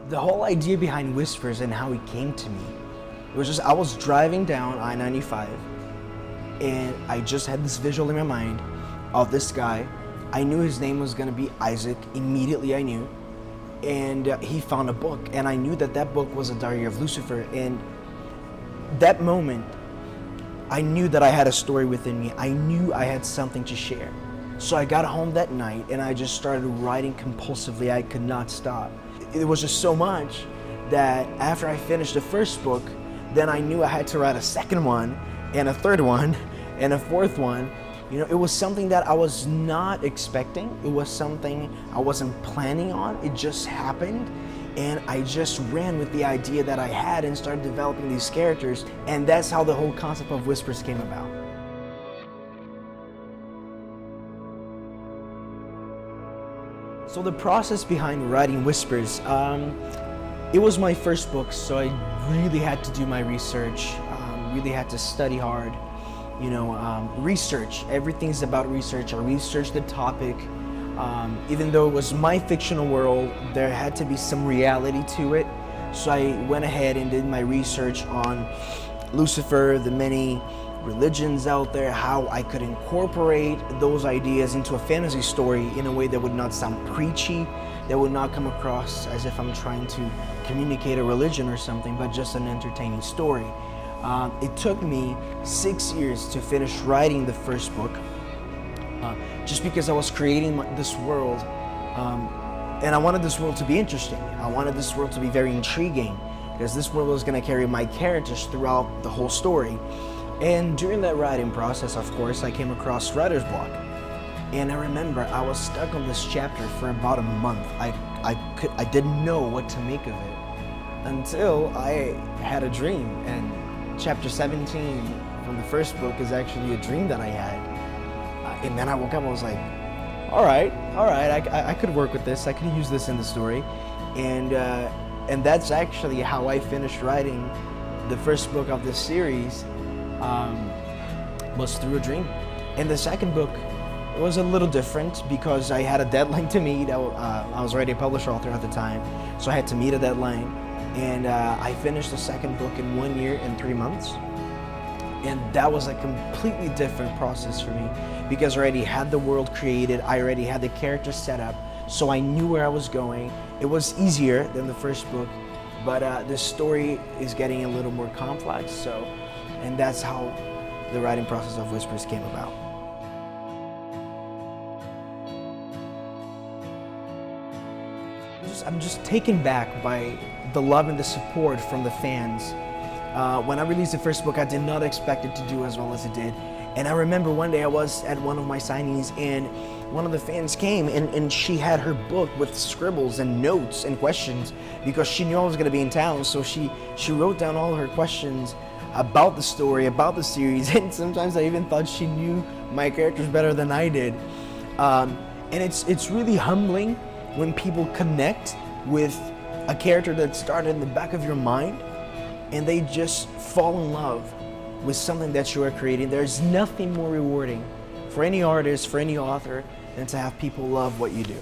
The whole idea behind Whispers and how it came to me, it was just, I was driving down I-95 and I just had this visual in my mind of this guy. I knew his name was gonna be Isaac, immediately I knew. And he found a book, and I knew that that book was a Diary of Lucifer. And that moment, I knew that I had a story within me. I knew I had something to share. So I got home that night and I just started writing compulsively. I could not stop. It was just so much that after I finished the first book, then I knew I had to write a second one and a third one and a fourth one. You know, it was something that I was not expecting. It was something I wasn't planning on. It just happened. And I just ran with the idea that I had and started developing these characters. And that's how the whole concept of Whispers came about. So the process behind writing Whispers, it was my first book, so I really had to do my research, really had to study hard. You know, research, everything's about research. I researched the topic. Even though it was my fictional world, there had to be some reality to it. So I went ahead and did my research on Lucifer, the many religions out there, how I could incorporate those ideas into a fantasy story in a way that would not sound preachy, that would not come across as if I'm trying to communicate a religion or something, but just an entertaining story. It took me 6 years to finish writing the first book, just because I was creating this world, and I wanted this world to be interesting. I wanted this world to be very intriguing, because this world was going to carry my characters throughout the whole story. And during that writing process, of course, I came across writer's block. And I remember I was stuck on this chapter for about a month. I didn't know what to make of it until I had a dream. And chapter 17 from the first book is actually a dream that I had. And then I woke up and I was like, all right, I could work with this. I could use this in the story. And that's actually how I finished writing the first book of this series, was through a dream. And the second book was a little different because I had a deadline to meet. I was already a published author at the time, so I had to meet a deadline. And I finished the second book in 1 year and 3 months. And that was a completely different process for me because I already had the world created, I already had the characters set up, so I knew where I was going. It was easier than the first book, but the story is getting a little more complex, and that's how the writing process of Whispers came about. I'm just taken back by the love and the support from the fans. When I released the first book, I did not expect it to do as well as it did. And I remember one day I was at one of my signings and one of the fans came and she had her book with scribbles and notes and questions because she knew I was going to be in town. So she wrote down all her questions about the story, about the series, and sometimes I even thought she knew my characters better than I did. And it's really humbling when people connect with a character that started in the back of your mind and they just fall in love with something that you are creating. There's nothing more rewarding for any artist, for any author, than to have people love what you do.